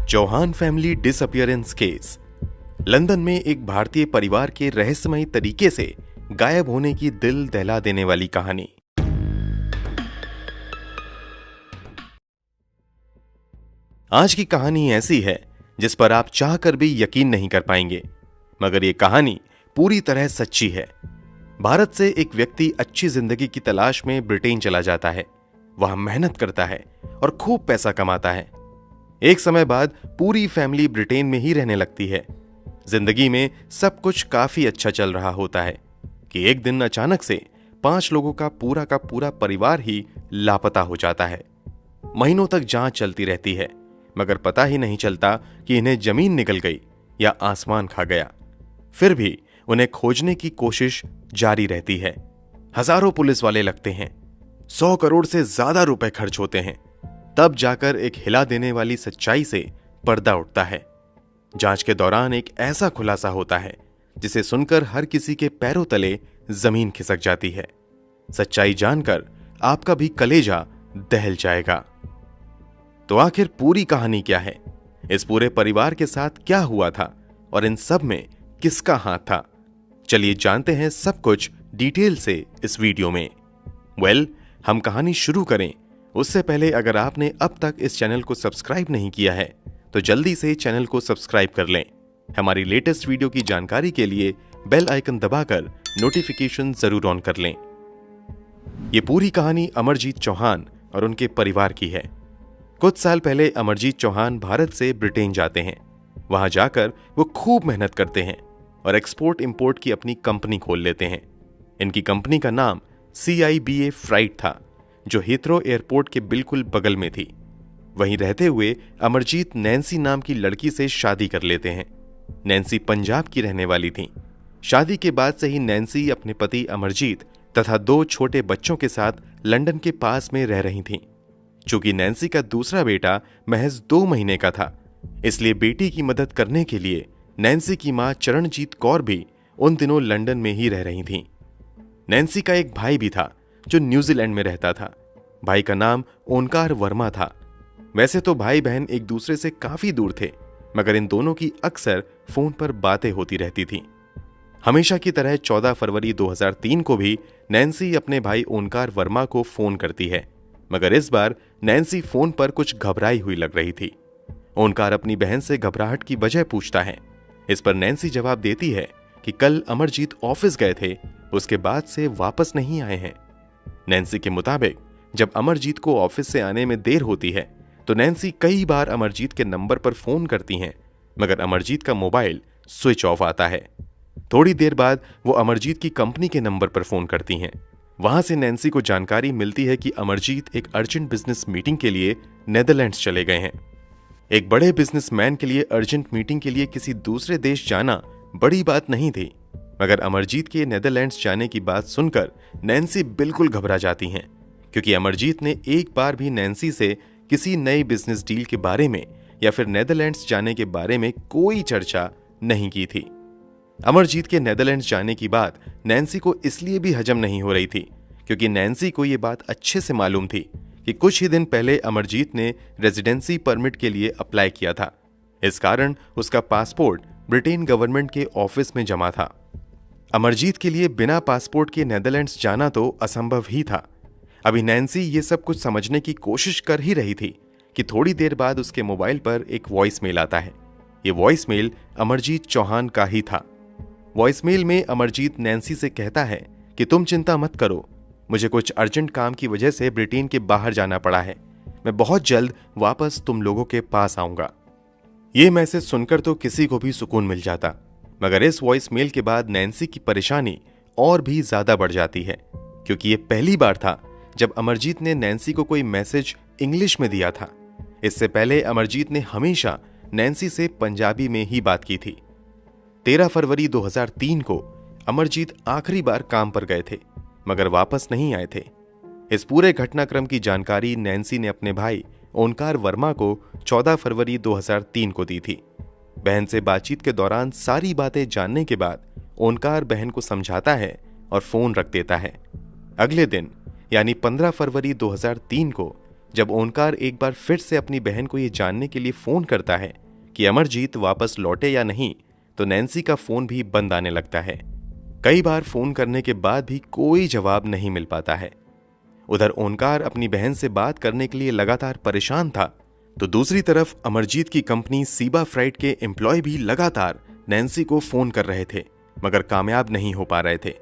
Chauhan family disappearance case. London में एक भारतीय परिवार के रहस्यमयी तरीके से गायब होने की दिल दहला देने वाली कहानी। आज की कहानी ऐसी है जिस पर आप चाहकर भी यकीन नहीं कर पाएंगे, मगर यह कहानी पूरी तरह सच्ची है। भारत से एक व्यक्ति अच्छी जिंदगी की तलाश में ब्रिटेन चला जाता है। वहां मेहनत करता है और खूब पैसा कमाता है। एक समय बाद पूरी फैमिली ब्रिटेन में ही रहने लगती है। जिंदगी में सब कुछ काफी अच्छा चल रहा होता है कि एक दिन अचानक से 5 लोगों का पूरा परिवार ही लापता हो जाता है। महीनों तक जांच चलती रहती है, मगर पता ही नहीं चलता कि इन्हें जमीन निकल गई या आसमान खा गया। फिर भी उन्हें खोजने की कोशिश जारी रहती है। हजारों पुलिस वाले लगते हैं, 100 करोड़ से ज्यादा रुपए खर्च होते हैं। तब जाकर एक हिला देने वाली सच्चाई से पर्दा उठता है। जांच के दौरान एक ऐसा खुलासा होता है जिसे सुनकर हर किसी के पैरों तले जमीन खिसक जाती है। सच्चाई जानकर आपका भी कलेजा दहल जाएगा। तो आखिर पूरी कहानी क्या है? इस पूरे परिवार के साथ क्या हुआ था और इन सब में किसका हाथ था? चलिए जानते हैं सब कुछ डिटेल से इस वीडियो में। हम कहानी शुरू करें उससे पहले अगर आपने अब तक इस चैनल को सब्सक्राइब नहीं किया है तो जल्दी से चैनल को सब्सक्राइब कर लें। हमारी लेटेस्ट वीडियो की जानकारी के लिए बेल आइकन दबाकर नोटिफिकेशन जरूर ऑन कर लें। ये पूरी कहानी अमरजीत चौहान और उनके परिवार की है। कुछ साल पहले अमरजीत चौहान भारत से ब्रिटेन जाते हैं। वहां जाकर वो खूब मेहनत करते हैं और एक्सपोर्ट इंपोर्ट की अपनी कंपनी खोल लेते हैं। इनकी कंपनी का नाम CIBA फ्राइट था, जो हीथ्रो एयरपोर्ट के बिल्कुल बगल में थी। वहीं रहते हुए अमरजीत नैन्सी नाम की लड़की से शादी कर लेते हैं। नैन्सी पंजाब की रहने वाली थी। शादी के बाद से ही नैन्सी अपने पति अमरजीत तथा 2 छोटे बच्चों के साथ लंदन के पास में रह रही थीं। चूंकि नैन्सी का दूसरा बेटा महज 2 महीने का था, इसलिए बेटी की मदद करने के लिए नैन्सी की मां चरणजीत कौर भी उन दिनों लंदन में ही रह रही थीं। नैन्सी का एक भाई भी था जो न्यूजीलैंड में रहता था। भाई का नाम ओंकार वर्मा था। वैसे तो भाई बहन एक दूसरे से काफी दूर थे, मगर इन दोनों की अक्सर फोन पर बातें होती रहती थीं। हमेशा की तरह 14 फरवरी 2003 को भी नैन्सी अपने भाई ओंकार वर्मा को फोन करती है, मगर इस बार नैन्सी फोन पर कुछ घबराई हुई लग रही थी। ओंकार अपनी बहन से घबराहट की वजह पूछता है। इस पर नैन्सी जवाब देती है कि कल अमरजीत ऑफिस गए थे, उसके बाद से वापस नहीं आए हैं। नैन्सी के मुताबिक जब अमरजीत को ऑफिस से आने में देर होती है तो नैन्सी कई बार अमरजीत के नंबर पर फोन करती हैं, मगर अमरजीत का मोबाइल स्विच ऑफ आता है। थोड़ी देर बाद वो अमरजीत की कंपनी के नंबर पर फोन करती हैं। वहां से नैन्सी को जानकारी मिलती है कि अमरजीत एक अर्जेंट बिजनेस मीटिंग के लिए नेदरलैंड्स चले गए हैं। एक बड़े बिजनेसमैन के लिए अर्जेंट मीटिंग के लिए किसी दूसरे देश जाना बड़ी बात नहीं थी, मगर अमरजीत के नेदरलैंड्स जाने की बात सुनकर नैन्सी बिल्कुल घबरा जाती हैं, क्योंकि अमरजीत ने एक बार भी नैन्सी से किसी नई बिजनेस डील के बारे में या फिर नेदरलैंड्स जाने के बारे में कोई चर्चा नहीं की थी। अमरजीत के नेदरलैंड्स जाने की बात नैन्सी को इसलिए भी हजम नहीं हो रही थी क्योंकि नैन्सी को यह बात अच्छे से मालूम थी कि कुछ ही दिन पहले अमरजीत ने रेजिडेंसी परमिट के लिए अप्लाई किया था। इस कारण उसका पासपोर्ट ब्रिटेन गवर्नमेंट के ऑफिस में जमा था। अमरजीत के लिए बिना पासपोर्ट के नेदरलैंड्स जाना तो असंभव ही था। अभी नैन्सी ये सब कुछ समझने की कोशिश कर ही रही थी कि थोड़ी देर बाद उसके मोबाइल पर एक वॉइस मेल आता है। ये वॉइस मेल अमरजीत चौहान का ही था। वॉइस मेल में अमरजीत नैन्सी से कहता है कि तुम चिंता मत करो, मुझे कुछ अर्जेंट काम की वजह से ब्रिटेन के बाहर जाना पड़ा है। मैं बहुत जल्द वापस तुम लोगों के पास आऊंगा। ये मैसेज सुनकर तो किसी को भी सुकून मिल जाता, मगर इस वॉइस मेल के बाद नैन्सी की परेशानी और भी ज्यादा बढ़ जाती है, क्योंकि ये पहली बार था जब अमरजीत ने नैन्सी को कोई मैसेज इंग्लिश में दिया था। इससे पहले अमरजीत ने हमेशा नैन्सी से पंजाबी में ही बात की थी। 13 फरवरी 2003 को अमरजीत आखिरी बार काम पर गए थे, मगर वापस नहीं आए थे। इस पूरे घटनाक्रम की जानकारी नैन्सी ने अपने भाई ओंकार वर्मा को 14 फरवरी 2003 को दी थी। बहन से बातचीत के दौरान सारी बातें जानने के बाद ओंकार बहन को समझाता है और फोन रख देता है। अगले दिन यानी 15 फरवरी 2003 को जब ओंकार एक बार फिर से अपनी बहन को यह जानने के लिए फोन करता है कि अमरजीत वापस लौटे या नहीं, तो नैन्सी का फोन भी बंद आने लगता है। कई बार फोन करने के बाद भी कोई जवाब नहीं मिल पाता है। उधर ओंकार अपनी बहन से बात करने के लिए लगातार परेशान था, तो दूसरी तरफ अमरजीत की कंपनी सीबा फ्राइट के एम्प्लॉय भी लगातार नैन्सी को फोन कर रहे थे, मगर कामयाब नहीं हो पा रहे थे।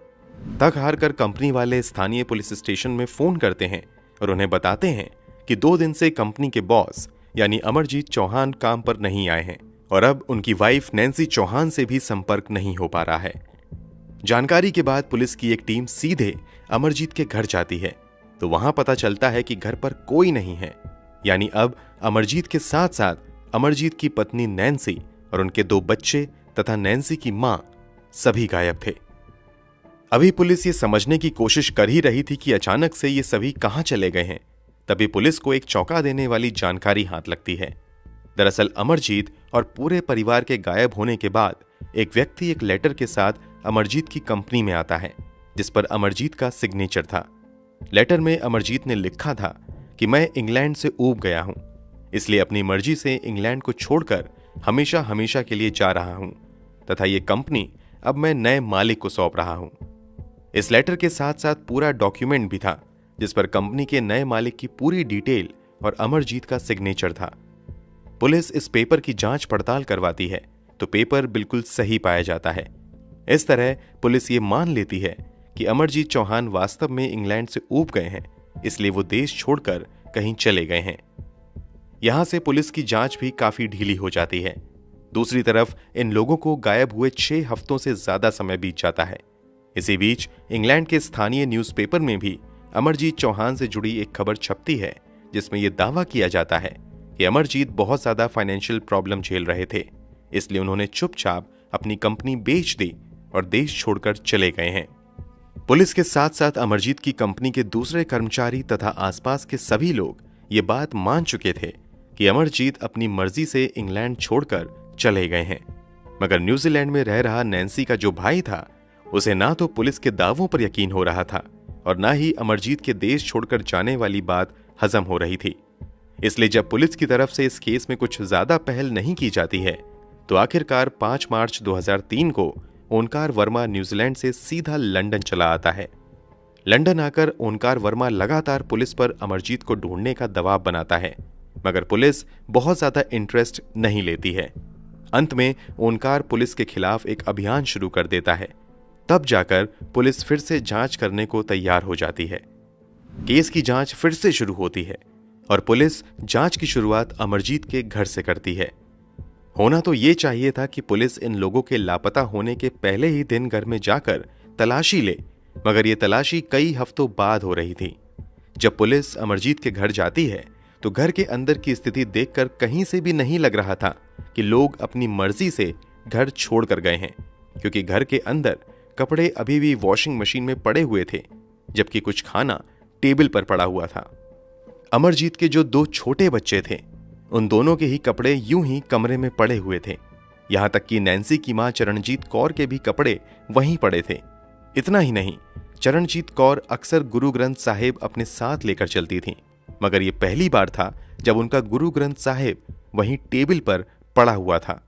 थक हार कर कंपनी वाले स्थानीय पुलिस स्टेशन में फोन करते हैं और उन्हें बताते हैं कि 2 दिन से कंपनी के बॉस यानी अमरजीत चौहान काम पर नहीं आए हैं और अब उनकी वाइफ नैन्सी चौहान से भी संपर्क नहीं हो पा रहा है। जानकारी के बाद पुलिस की एक टीम सीधे अमरजीत के घर जाती है, तो वहां पता चलता है कि घर पर कोई नहीं है, यानी अब अमरजीत के साथ साथ अमरजीत की पत्नी नैन्सी और उनके 2 बच्चे तथा नैन्सी की मां सभी गायब थे। अभी पुलिस ये समझने की कोशिश कर ही रही थी कि अचानक से ये सभी कहां चले गए हैं। तभी पुलिस को एक चौंका देने वाली जानकारी हाथ लगती है। दरअसल अमरजीत और पूरे परिवार के गायब होने के बाद एक व्यक्ति एक लेटर के साथ अमरजीत की कंपनी में आता है, जिस पर अमरजीत का सिग्नेचर था। लेटर में अमरजीत ने लिखा था कि मैं इंग्लैंड से ऊब गया हूं, इसलिए अपनी मर्जी से इंग्लैंड को छोड़कर हमेशा हमेशा के लिए जा रहा हूं तथा ये कंपनी अब मैं नए मालिक को सौंप रहा हूं। इस लेटर के साथ साथ पूरा डॉक्यूमेंट भी था, जिस पर कंपनी के नए मालिक की पूरी डिटेल और अमरजीत का सिग्नेचर था। पुलिस इस पेपर की जांच पड़ताल करवाती है, तो पेपर बिल्कुल सही पाया जाता है। इस तरह पुलिस ये मान लेती है कि अमरजीत चौहान वास्तव में इंग्लैंड से ऊब गए हैं, इसलिए वो देश छोड़कर कहीं चले गए हैं। यहां से पुलिस की जांच भी काफी ढीली हो जाती है। दूसरी तरफ इन लोगों को गायब हुए 6 हफ्तों से ज्यादा समय बीत जाता है। इसी बीच इंग्लैंड के स्थानीय न्यूज़पेपर में भी अमरजीत चौहान से जुड़ी एक खबर छपती है, जिसमें यह दावा किया जाता है कि अमरजीत बहुत ज्यादा फाइनेंशियल प्रॉब्लम झेल रहे थे, इसलिए उन्होंने चुपचाप अपनी कंपनी बेच दी और देश छोड़कर चले गए हैं। पुलिस के साथ साथ अमरजीत की कंपनी के दूसरे कर्मचारी तथा आसपास के सभी लोग ये बात मान चुके थे कि अमरजीत अपनी मर्जी से इंग्लैंड छोड़कर चले गए हैं, मगर न्यूजीलैंड में रह रहा नैन्सी का जो भाई था, उसे ना तो पुलिस के दावों पर यकीन हो रहा था और ना ही अमरजीत के देश छोड़कर जाने वाली बात हजम हो रही थी। इसलिए जब पुलिस की तरफ से इस केस में कुछ ज्यादा पहल नहीं की जाती है, तो आखिरकार 5 मार्च 2003 को ओंकार वर्मा न्यूजीलैंड से सीधा लंदन चला आता है। लंदन आकर ओंकार वर्मा लगातार पुलिस पर अमरजीत को ढूंढने का दबाव बनाता है, मगर पुलिस बहुत ज्यादा इंटरेस्ट नहीं लेती है। अंत में ओंकार पुलिस के खिलाफ एक अभियान शुरू कर देता है। तब जाकर पुलिस फिर से जांच करने को तैयार हो जाती है। केस की जांच फिर से शुरू होती है और पुलिस जांच की शुरुआत अमरजीत के घर से करती है। होना तो ये चाहिए था कि पुलिस इन लोगों के लापता होने के पहले ही दिन घर में जाकर तलाशी ले, मगर ये तलाशी कई हफ्तों बाद हो रही थी। जब पुलिस अमरजीत के घर जाती है, तो घर के अंदर की स्थिति देखकर कहीं से भी नहीं लग रहा था कि लोग अपनी मर्जी से घर छोड़कर गए हैं, क्योंकि घर के अंदर कपड़े अभी भी वॉशिंग मशीन में पड़े हुए थे, जबकि कुछ खाना टेबल पर पड़ा हुआ था। अमरजीत के जो 2 छोटे बच्चे थे, उन दोनों के ही कपड़े यूं ही कमरे में पड़े हुए थे। यहां तक कि नैन्सी की मां चरणजीत कौर के भी कपड़े वहीं पड़े थे। इतना ही नहीं, चरणजीत कौर अक्सर गुरु ग्रंथ साहिब अपने साथ लेकर चलती थीं, मगर यह पहली बार था जब उनका गुरु ग्रंथ साहिब वहीं टेबल पर पड़ा हुआ था।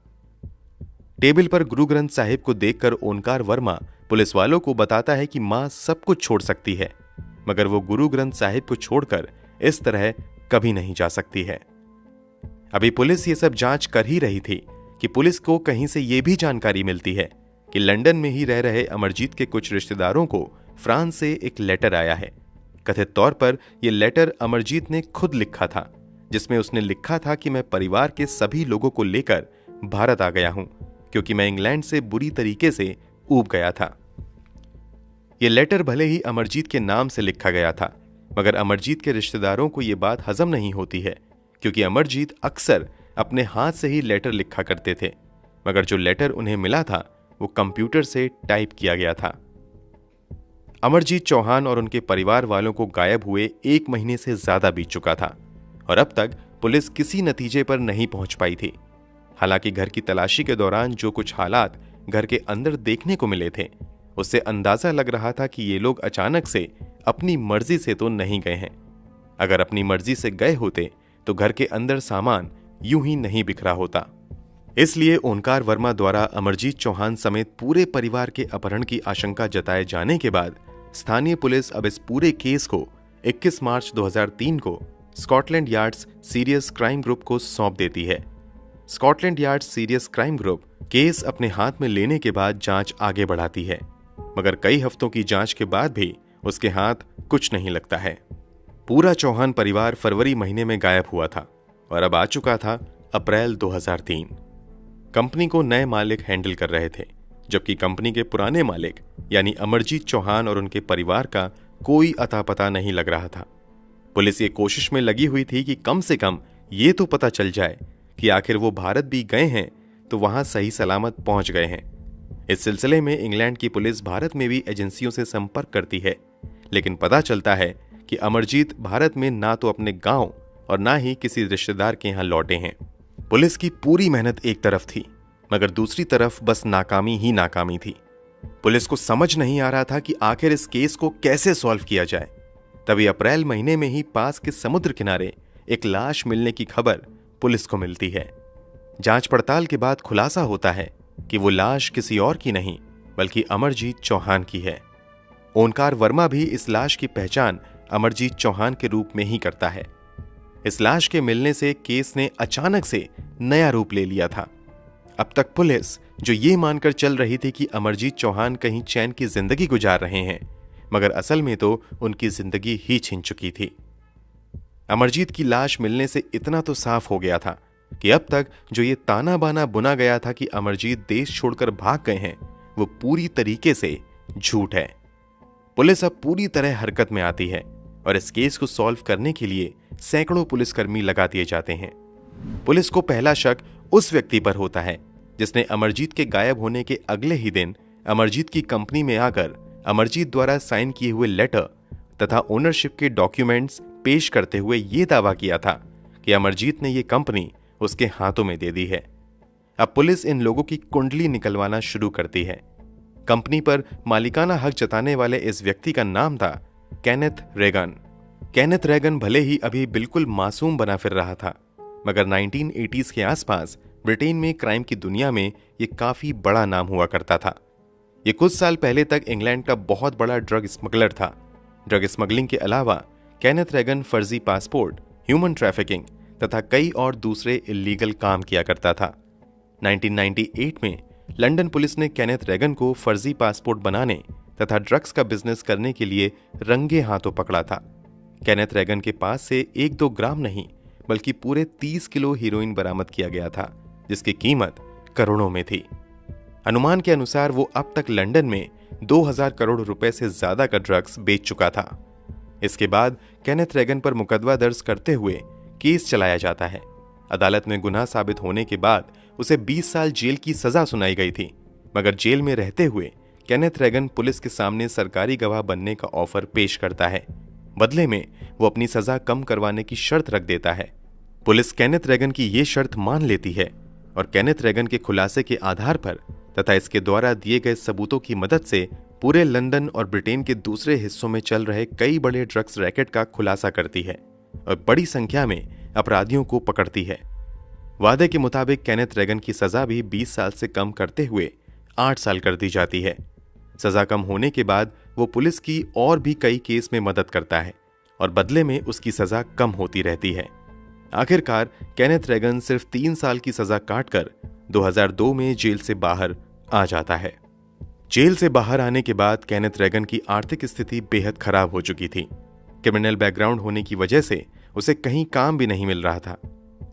टेबल पर गुरु ग्रंथ साहिब को देखकर ओंकार वर्मा पुलिस वालों को बताता है कि मां सब कुछ छोड़ सकती है, मगर वो गुरु ग्रंथ साहिब को छोड़कर इस तरह कभी नहीं जा सकती है। अभी पुलिस ये सब जांच कर ही रही थी कि पुलिस को कहीं से ये भी जानकारी मिलती है कि लंदन में ही रह रहे अमरजीत के कुछ रिश्तेदारों को फ्रांस से एक लेटर आया है। कथित तौर पर यह लेटर अमरजीत ने खुद लिखा था, जिसमें उसने लिखा था कि मैं परिवार के सभी लोगों को लेकर भारत आ गया हूं, क्योंकि मैं इंग्लैंड से बुरी तरीके से ऊब गया था। यह लेटर भले ही अमरजीत के नाम से लिखा गया था, मगर अमरजीत के रिश्तेदारों को यह बात हजम नहीं होती है, क्योंकि अमरजीत अक्सर अपने हाथ से ही लेटर लिखा करते थे, मगर जो लेटर उन्हें मिला था वो कंप्यूटर से टाइप किया गया था। अमरजीत चौहान और उनके परिवार वालों को गायब हुए 1 महीने से ज्यादा बीत चुका था और अब तक पुलिस किसी नतीजे पर नहीं पहुंच पाई थी। हालांकि घर की तलाशी के दौरान जो कुछ हालात घर के अंदर देखने को मिले थे, उससे अंदाजा लग रहा था कि ये लोग अचानक से अपनी मर्जी से तो नहीं गए हैं। अगर अपनी मर्जी से गए होते तो घर के अंदर सामान यूं ही नहीं बिखरा होता। इसलिए ओंकार वर्मा द्वारा अमरजीत चौहान समेत पूरे परिवार के अपहरण की आशंका जताए जाने के बाद स्थानीय पुलिस अब इस पूरे केस को 21 मार्च 2003 को Scotland yards serious crime group को सौंप देती है। Scotland yard serious crime group case अपने हाथ में लेने के बाद जांच आगे बढ़ाती है, मगर कई हफ्तों की जांच के बाद भी उसके हाथ कुछ नहीं लगता है। पूरा चौहान परिवार फरवरी महीने में गायब हुआ था और अब आ चुका था अप्रैल 2003। कंपनी को नए मालिक हैंडल कर रहे थे, जबकि कंपनी के पुराने मालिक यानी अमरजीत चौहान और उनके परिवार का कोई अता पता नहीं लग रहा था। पुलिस ये कोशिश में लगी हुई थी कि कम से कम ये तो पता चल जाए कि आखिर वो भारत भी गए हैं तो वहां सही सलामत पहुंच गए हैं। इस सिलसिले में इंग्लैंड की पुलिस भारत में भी एजेंसियों से संपर्क करती है, लेकिन पता चलता है कि अमरजीत भारत में ना तो अपने गांव और ना ही किसी रिश्तेदार के यहां लौटे हैं। पुलिस की पूरी मेहनत एक तरफ थी, मगर दूसरी तरफ बस नाकामी ही नाकामी थी। पुलिस को समझ नहीं आ रहा था कि आखिर इस केस को कैसे सॉल्व किया जाए। तभी अप्रैल महीने में ही पास के समुद्र किनारे एक लाश मिलने की खबर पुलिस को मिलती है। जांच पड़ताल के बाद खुलासा होता है कि वो लाश किसी और की नहीं बल्कि अमरजीत चौहान की है। ओंकार वर्मा भी इस लाश की पहचान अमरजीत चौहान के रूप में ही करता है। इस लाश के मिलने से केस ने अचानक से नया रूप ले लिया था। अब तक पुलिस जो ये मानकर चल रही थी कि अमरजीत चौहान कहीं चैन की जिंदगी गुजार रहे हैं, मगर असल में तो उनकी जिंदगी ही छिन चुकी थी। अमरजीत की लाश मिलने से इतना तो साफ हो गया था कि अब तक जो ये ताना बाना बुना गया था कि अमरजीत देश छोड़कर भाग गए हैं, वो पूरी तरीके से झूठ है। पुलिस अब पूरी तरह हरकत में आती है और इस केस को सॉल्व करने के लिए सैकड़ों पुलिसकर्मी लगा दिए जाते हैं। पुलिस को पहला शक उस व्यक्ति पर होता है जिसने अमरजीत के गायब होने के अगले ही दिन अमरजीत की कंपनी में आकर अमरजीत द्वारा साइन किए हुए लेटर तथा ओनरशिप के डॉक्यूमेंट्स पेश करते हुए यह दावा किया था कि अमरजीत ने यह कंपनी उसके हाथों में दे दी है। अब पुलिस इन लोगों की कुंडली निकलवाना शुरू करती है। कंपनी पर मालिकाना हक जताने वाले इस व्यक्ति का नाम था केनेथ रेगन। केनेथ रेगन भले ही अभी बिल्कुल मासूम बना फिर रहा था, मगर 1980s के आसपास ब्रिटेन में क्राइम की दुनिया में यह काफी बड़ा नाम हुआ करता था। ये कुछ साल पहले तक इंग्लैंड का बहुत बड़ा ड्रग स्मगलर था। ड्रग स्मगलिंग के अलावा केनेथ रेगन फर्जी पासपोर्ट, ह्यूमन ट्रैफिकिंग तथा कई और दूसरे इलीगल काम किया करता था। 1998 में लंदन पुलिस ने केनेथ रेगन को फर्जी पासपोर्ट बनाने तथा ड्रग्स का बिजनेस करने के लिए रंगे हाथों पकड़ा था। केनेथ रेगन के पास से 1-2 ग्राम नहीं बल्कि पूरे 30 किलो हीरोइन बरामद किया गया था, जिसकी कीमत करोड़ों में थी। अनुमान के अनुसार वो अब तक लंदन में 2000 करोड़ रुपए से ज्यादा का ड्रग्स बेच चुका था। इसके बाद केनेथ रेगन पर मुकदमा दर्ज करते हुए केस चलाया जाता है। अदालत में गुनाह साबित होने के बाद उसे 20 साल जेल की सजा सुनाई गई थी, मगर जेल में रहते हुए केनेथ रेगन पुलिस के सामने सरकारी गवाह बनने का ऑफर पेश करता है। बदले में वो अपनी सजा कम करवाने की शर्त रख देता है। पुलिस केनेथ रेगन की ये शर्त मान लेती है और केनेथ रेगन के खुलासे के आधार पर तथा इसके द्वारा दिए गए सबूतों की मदद से पूरे लंदन और ब्रिटेन के दूसरे हिस्सों में चल रहे कई बड़े ड्रग्स रैकेट का खुलासा करती है और बड़ी संख्या में अपराधियों को पकड़ती है। वादे के मुताबिक केनेथ रेगन की सजा भी 20 साल से कम करते हुए 8 साल कर दी जाती है। सजा कम होने के बाद वो पुलिस की और भी कई केस में मदद करता है और बदले में उसकी सजा कम होती रहती है। आखिरकार केनेथ रेगन सिर्फ 3 साल की सजा काटकर 2002 में जेल से बाहर आ जाता है। जेल से बाहर आने के बाद केनेथ रेगन की आर्थिक स्थिति बेहद खराब हो चुकी थी। क्रिमिनल बैकग्राउंड होने की वजह से उसे कहीं काम भी नहीं मिल रहा था।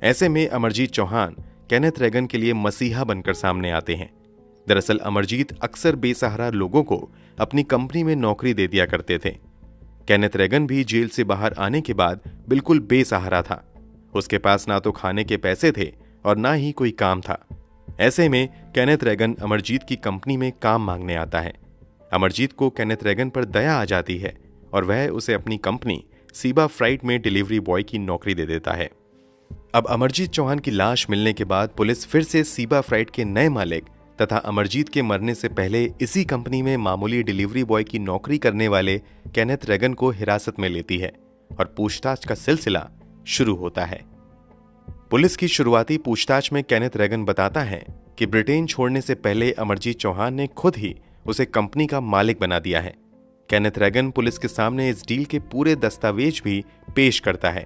ऐसे में अमरजीत चौहान केनेथ रेगन के लिए मसीहा बनकर सामने आते हैं। दरअसल अमरजीत अक्सर बेसहारा लोगों को अपनी कंपनी में नौकरी दे दिया करते थे। केनेथ रेगन भी जेल से बाहर आने के बाद बिल्कुल बेसहारा था। उसके पास ना तो खाने के पैसे थे और ना ही कोई काम था। ऐसे में केनेथ रेगन अमरजीत की कंपनी में काम मांगने आता है। अमरजीत को केनेथ रेगन पर दया आ जाती है और वह उसे अपनी कंपनी सीबा फ्राइट में डिलीवरी बॉय की नौकरी दे देता है। अब अमरजीत चौहान की लाश मिलने के बाद पुलिस फिर से सीबा फ्राइट के नए मालिक तथा अमरजीत के मरने से पहले इसी कंपनी में मामूली डिलीवरी बॉय की नौकरी करने वाले केनेथ रेगन को हिरासत में लेती है और पूछताछ का सिलसिला शुरू होता है। पुलिस की शुरुआती पूछताछ में केनेथ रैगन बताता है कि ब्रिटेन छोड़ने से पहले अमरजीत चौहान ने खुद ही उसे कंपनी का मालिक बना दिया है। केनेथ रैगन पुलिस के सामने इस डील के पूरे दस्तावेज भी पेश करता है।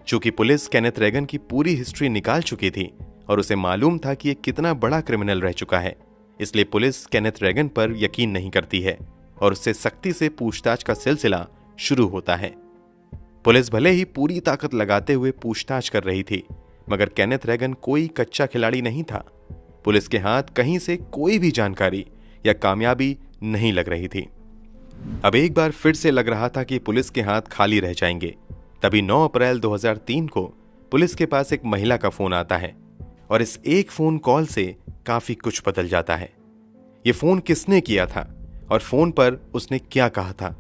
चूंकि पुलिस केनेथ रैगन की पूरी हिस्ट्री निकाल चुकी थी और उसे मालूम था कि ये कितना बड़ा क्रिमिनल रह चुका है, इसलिए पुलिस केनेथ रैगन पर यकीन नहीं करती है और उससे सख्ती से पूछताछ का सिलसिला शुरू होता है। पुलिस भले ही पूरी ताकत लगाते हुए पूछताछ कर रही थी, मगर केनेथ रैगन कोई कच्चा खिलाड़ी नहीं था। पुलिस के हाथ कहीं से कोई भी जानकारी या कामयाबी नहीं लग रही थी। अब एक बार फिर से लग रहा था कि पुलिस के हाथ खाली रह जाएंगे। तभी 9 अप्रैल 2003 को पुलिस के पास एक महिला का फोन आता है और इस एक फोन कॉल से काफी कुछ बदल जाता है। ये फोन किसने किया था और फोन पर उसने क्या कहा था,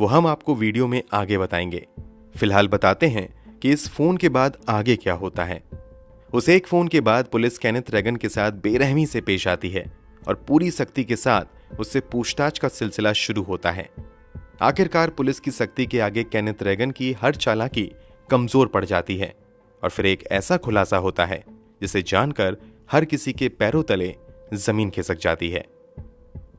वो हम आपको वीडियो में आगे बताएंगे। फिलहाल बताते हैं कि इस फोन के बाद आगे क्या होता है। उस एक फोन के बाद पुलिस केनेथ रैगन के साथ बेरहमी से पेश आती है और पूरी सख्ती के साथ उससे पूछताछ का सिलसिला शुरू होता है। आखिरकार पुलिस की सख्ती के आगे केनेथ रैगन की हर चालाकी कमजोर पड़ जाती है और फिर एक ऐसा खुलासा होता है जिसे जानकर हर किसी के पैरों तले जमीन खिसक जाती है।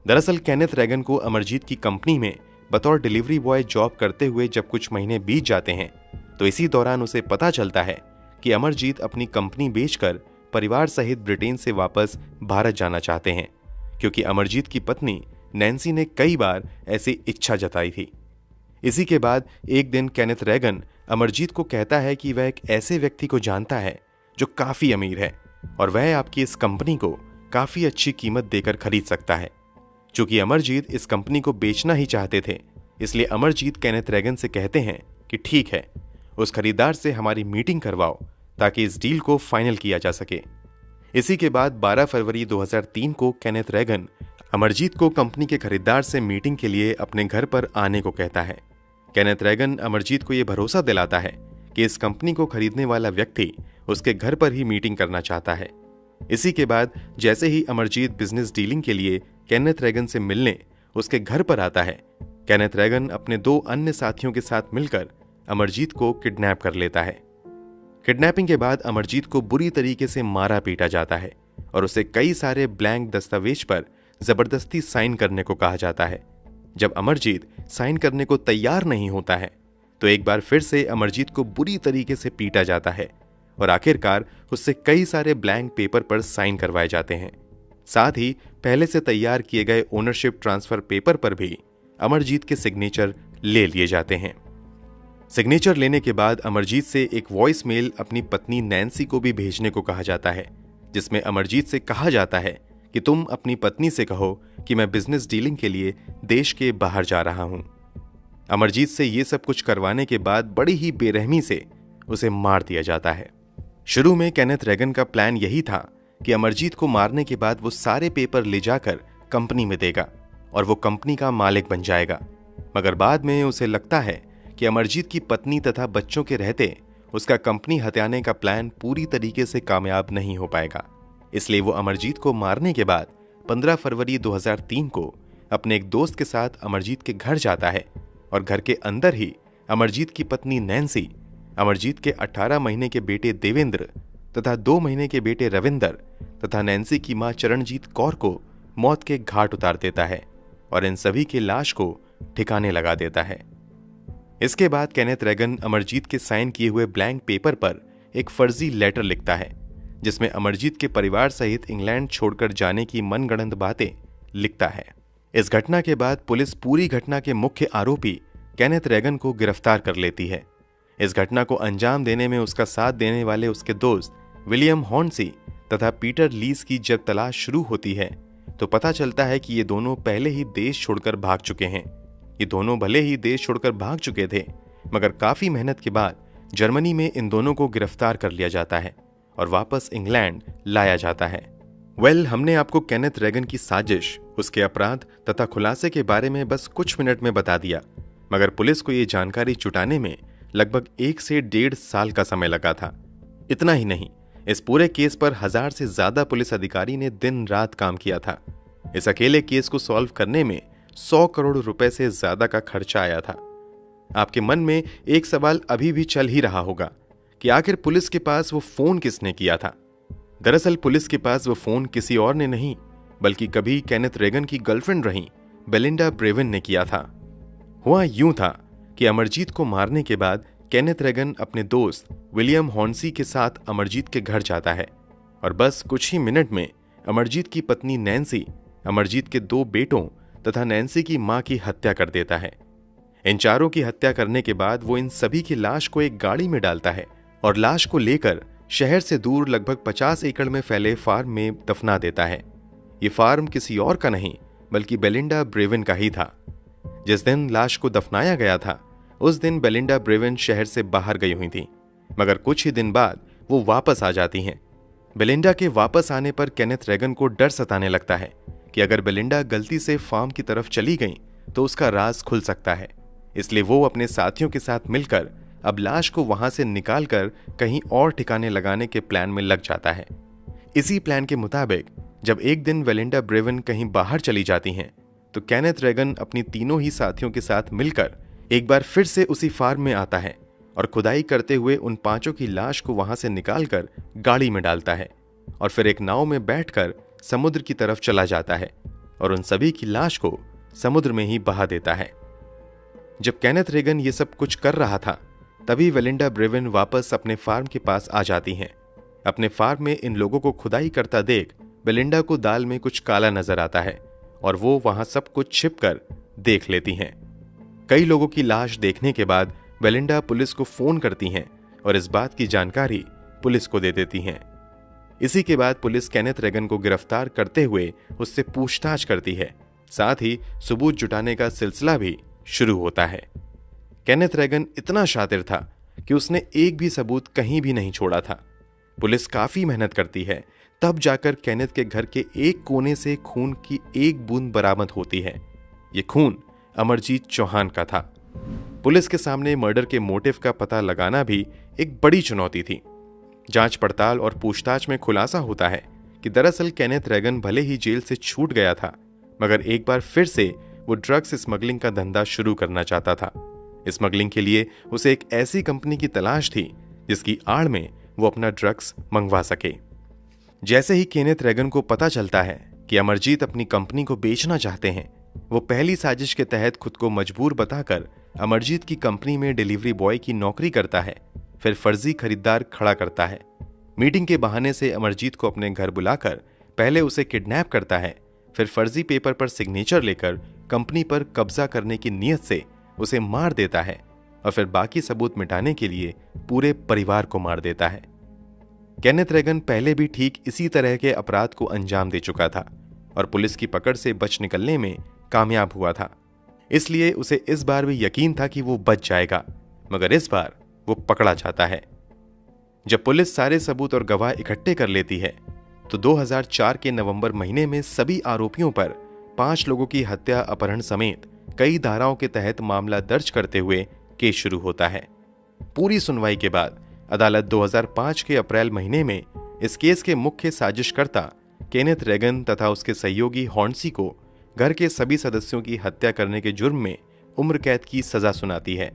दरअसल केनेथ रैगन को अमरजीत की कंपनी में बतौर डिलीवरी बॉय जॉब करते हुए जब कुछ महीने बीत जाते हैं तो इसी दौरान उसे पता चलता है कि अमरजीत अपनी कंपनी बेचकर परिवार सहित ब्रिटेन से वापस भारत जाना चाहते हैं, क्योंकि अमरजीत की पत्नी नैन्सी ने कई बार ऐसी इच्छा जताई थी। इसी के बाद एक दिन केनेथ रैगन अमरजीत को कहता है कि वह एक ऐसे व्यक्ति को जानता है जो काफी अमीर है और वह आपकी इस कंपनी को काफी अच्छी कीमत देकर खरीद सकता है। चूंकि अमरजीत इस कंपनी को बेचना ही चाहते थे, इसलिए अमरजीत केनेथ रैगन से कहते हैं कि ठीक है, उस खरीदार से हमारी मीटिंग करवाओ ताकि इस डील को फाइनल किया जा सके। इसी के बाद 12 फरवरी 2003 को केनेथ रैगन अमरजीत को कंपनी के खरीदार से मीटिंग के लिए अपने घर पर आने को कहता है। केनेथ रैगन अमरजीत को यह भरोसा दिलाता है कि इस कंपनी को खरीदने वाला व्यक्ति उसके घर पर ही मीटिंग करना चाहता है। इसी के बाद जैसे ही अमरजीत बिजनेस डीलिंग के लिए केनेथ रैगन से मिलने उसके घर पर आता है, केनेथ रैगन अपने 2 अन्य साथियों के साथ मिलकर अमरजीत को किडनैप कर लेता है। किडनैपिंग के बाद अमरजीत को बुरी तरीके से मारा पीटा जाता है और उसे कई सारे ब्लैंक दस्तावेज पर जबरदस्ती साइन करने को कहा जाता है। जब अमरजीत साइन करने को तैयार नहीं होता है तो एक बार फिर से अमरजीत को बुरी तरीके से पीटा जाता है और आखिरकार उससे कई सारे ब्लैंक पेपर पर साइन करवाए जाते हैं। साथ ही पहले से तैयार किए गए ओनरशिप ट्रांसफर पेपर पर भी अमरजीत के सिग्नेचर ले लिए जाते हैं। सिग्नेचर लेने के बाद अमरजीत से एक वॉइस मेल अपनी पत्नी नैन्सी को भी भेजने को कहा जाता है, जिसमें अमरजीत से कहा जाता है कि तुम अपनी पत्नी से कहो कि मैं बिजनेस डीलिंग के लिए देश के बाहर जा रहा हूं। अमरजीत से ये सब कुछ करवाने के बाद बड़ी ही बेरहमी से उसे मार दिया जाता है। शुरू में केनेथ रैगन का प्लान यही था कि अमरजीत को मारने के बाद वो सारे पेपर ले जाकर कंपनी में देगा और वो कंपनी का मालिक बन जाएगा, मगर बाद में उसे लगता है कि अमरजीत की पत्नी तथा बच्चों के रहते उसका कंपनी हत्याने का प्लान पूरी तरीके से कामयाब नहीं हो पाएगा। इसलिए वो अमरजीत को मारने के बाद 15 फरवरी 2003 को अपने एक दोस्त के साथ अमरजीत के घर जाता है और घर के अंदर ही अमरजीत की पत्नी नैन्सी, अमरजीत के 18 महीने के बेटे देवेंद्र तथा 2 महीने के बेटे रविंदर तथा नैन्सी की मां चरणजीत कौर को मौत के घाट उतार देता है और इन सभी की लाश को ठिकाने लगा देता है। इसके बाद केनेथ रैगन अमरजीत के साइन किए हुए ब्लैंक पेपर पर एक फर्जी लेटर लिखता है, जिसमें अमरजीत के परिवार सहित इंग्लैंड छोड़कर जाने की मनगढ़ंत बातें लिखता है। इस घटना के बाद पुलिस पूरी घटना के मुख्य आरोपी केनेथ रैगन को गिरफ्तार कर लेती है। इस घटना को अंजाम देने में उसका साथ देने वाले उसके दोस्त विलियम हॉर्नसी तथा पीटर लीस की जब तलाश शुरू होती है तो पता चलता है कि ये दोनों पहले ही देश छोड़कर भाग चुके हैं। ये दोनों भले ही देश छोड़कर भाग चुके थे, मगर काफी मेहनत के बाद जर्मनी में इन दोनों को गिरफ्तार कर लिया जाता है और वापस इंग्लैंड लाया जाता है। हमने आपको केनेथ रैगन की साजिश, उसके अपराध तथा खुलासे के बारे में बस कुछ मिनट में बता दिया, मगर पुलिस को ये जानकारी जुटाने में लगभग 1 से 1.5 साल का समय लगा था। इतना ही नहीं, इस पूरे केस पर 1000 से ज्यादा पुलिस अधिकारी ने दिन रात काम किया था। इस अकेले केस को सॉल्व करने में 100 करोड़ रुपए से ज्यादा का खर्चा आया था। आपके मन में एक सवाल अभी भी चल ही रहा होगा कि आखिर पुलिस के पास वो फोन किसने किया था। दरअसल पुलिस के पास वो फोन किसी और ने नहीं, बल्कि कभी केनेथ रेगन की गर्लफ्रेंड रही बेलिंडा ब्रेवन ने किया था। हुआ यूं था कि अमरजीत को मारने के बाद केनेथ रेगन अपने दोस्त विलियम हॉर्नसी के साथ अमरजीत के घर जाता है और बस कुछ ही मिनट में अमरजीत की पत्नी नैन्सी, अमरजीत के 2 बेटों तथा नैन्सी की मां की हत्या कर देता है। इन चारों की हत्या करने के बाद वो इन सभी की लाश को एक गाड़ी में डालता है और लाश को लेकर शहर से दूर लगभग 50 एकड़ में फैले फार्म में दफना देता है। ये फार्म किसी और का नहीं बल्कि बेलिंडा ब्रेवन का ही था। जिस दिन लाश को दफनाया गया था उस दिन बेलिंडा ब्रेवन शहर से बाहर गई हुई थी, मगर कुछ ही दिन बाद वो वापस आ जाती हैं। बेलिंडा के वापस आने पर केनेथ रेगन को डर सताने लगता है कि अगर बेलिंडा गलती से फार्म की तरफ चली गई तो उसका राज खुल सकता है। इसलिए वो अपने साथियों के साथ मिलकर अब लाश को वहां से निकालकर कहीं और ठिकाने लगाने के प्लान में लग जाता है। इसी प्लान के मुताबिक जब एक दिन बेलिंडा ब्रेवन कहीं बाहर चली जाती हैं तो केनेथ रेगन अपनी तीनों ही साथियों के साथ मिलकर एक बार फिर से उसी फार्म में आता है और खुदाई करते हुए उन 5 की लाश को वहां से निकालकर गाड़ी में डालता है और फिर एक नाव में बैठकर समुद्र की तरफ चला जाता है और उन सभी की लाश को समुद्र में ही बहा देता है। जब केनेथ रेगन ये सब कुछ कर रहा था तभी बेलिंडा ब्रेवन वापस अपने फार्म के पास आ जाती हैं। अपने फार्म में इन लोगों को खुदाई करता देख बेलिंडा को दाल में कुछ काला नजर आता है और वो वहां सब कुछ छिपकर देख लेती हैं। कई लोगों की लाश देखने के बाद बेलिंडा पुलिस को फोन करती हैं और इस बात की जानकारी पुलिस को दे देती हैं। इसी के बाद पुलिस केनेथ रेगन को गिरफ्तार करते हुए उससे पूछताछ करती है। साथ ही सबूत जुटाने का सिलसिला भी शुरू होता है। केनेथ रेगन इतना शातिर था कि उसने एक भी सबूत कहीं भी नहीं छोड़ा था। पुलिस काफी मेहनत करती है, तब जाकर केनेथ के घर के एक कोने से खून की एक बूंद बरामद होती है। ये खून अमरजीत चौहान का था। पुलिस के सामने मर्डर के मोटिव का पता लगाना भी एक बड़ी चुनौती थी। जांच पड़ताल और पूछताछ में खुलासा होता है कि दरअसल केनेथ रेगन भले ही जेल से छूट गया था, मगर एक बार फिर से वो ड्रग्स स्मगलिंग का धंधा शुरू करना चाहता था। स्मगलिंग के लिए उसे एक ऐसी कंपनी की तलाश थी जिसकी आड़ में वो अपना ड्रग्स मंगवा सके। जैसे ही केनेथ रेगन को पता चलता है कि अमरजीत अपनी कंपनी को बेचना चाहते हैं, वो पहली साजिश के तहत खुद को मजबूर बताकर अमरजीत की कंपनी में डिलीवरी बॉय की नौकरी करता है। फिर फर्जी खरीदार खड़ा करता है। मीटिंग के बहाने से अमरजीत को अपने घर बुलाकर पहले उसे किडनैप करता है, फिर फर्जी पेपर पर सिग्नेचर लेकर कंपनी पर कब्जा करने की नीयत से उसे मार देता है और फिर बाकी सबूत मिटाने के लिए पूरे परिवार को मार देता है। केनेथ रेगन पहले भी ठीक इसी तरह के अपराध को अंजाम दे चुका था और पुलिस की पकड़ से बच निकलने में कामयाब हुआ था। इसलिए उसे इस बार भी यकीन था कि वो बच जाएगा, मगर इस बार वो पकड़ा जाता है। जब पुलिस सारे सबूत और गवाह इकट्ठे कर लेती है तो 2004 के नवंबर महीने में सभी आरोपियों पर 5 लोगों की हत्या, अपहरण समेत कई धाराओं के तहत मामला दर्ज करते हुए केस शुरू होता है। पूरी सुनवाई के बाद अदालत 2005 के अप्रैल महीने में इस केस के मुख्य साजिशकर्ता केनेथ रेगन तथा उसके सहयोगी हॉर्नसी को घर के सभी सदस्यों की हत्या करने के जुर्म में उम्र कैद की सजा सुनाती है,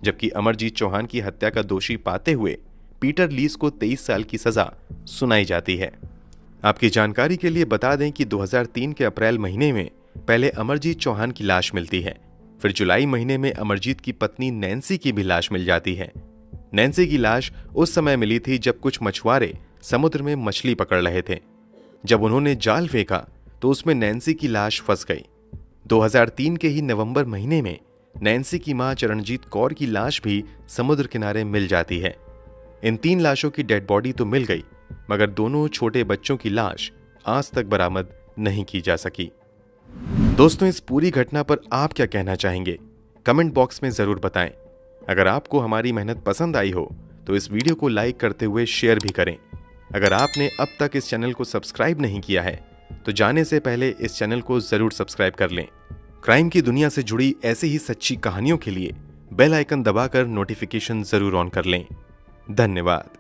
जबकि अमरजीत चौहान की हत्या का दोषी पाते हुए पीटर लीस को 23 साल की सजा सुनाई जाती है। आपकी जानकारी के लिए बता दें कि 2003 के अप्रैल महीने में पहले अमरजीत चौहान की लाश मिलती है, फिर जुलाई महीने में अमरजीत की पत्नी नैन्सी की भी लाश मिल जाती है। नैन्सी की लाश उस समय मिली थी जब कुछ मछुआरे समुद्र में मछली पकड़ रहे थे। जब उन्होंने जाल फेंका तो उसमें नैन्सी की लाश फंस गई। 2003 के ही नवंबर महीने में नैन्सी की मां चरणजीत कौर की लाश भी समुद्र किनारे मिल जाती है। इन 3 लाशों की डेड बॉडी तो मिल गई, मगर दोनों छोटे बच्चों की लाश आज तक बरामद नहीं की जा सकी। दोस्तों, इस पूरी घटना पर आप क्या कहना चाहेंगे? कमेंट बॉक्स में जरूर बताएं। अगर आपको हमारी मेहनत पसंद आई हो तो इस वीडियो को लाइक करते हुए शेयर भी करें। अगर आपने अब तक इस चैनल को सब्सक्राइब नहीं किया है तो जाने से पहले इस चैनल को जरूर सब्सक्राइब कर लें। क्राइम की दुनिया से जुड़ी ऐसी ही सच्ची कहानियों के लिए बेल आइकन दबाकर नोटिफिकेशन जरूर ऑन कर लें। धन्यवाद।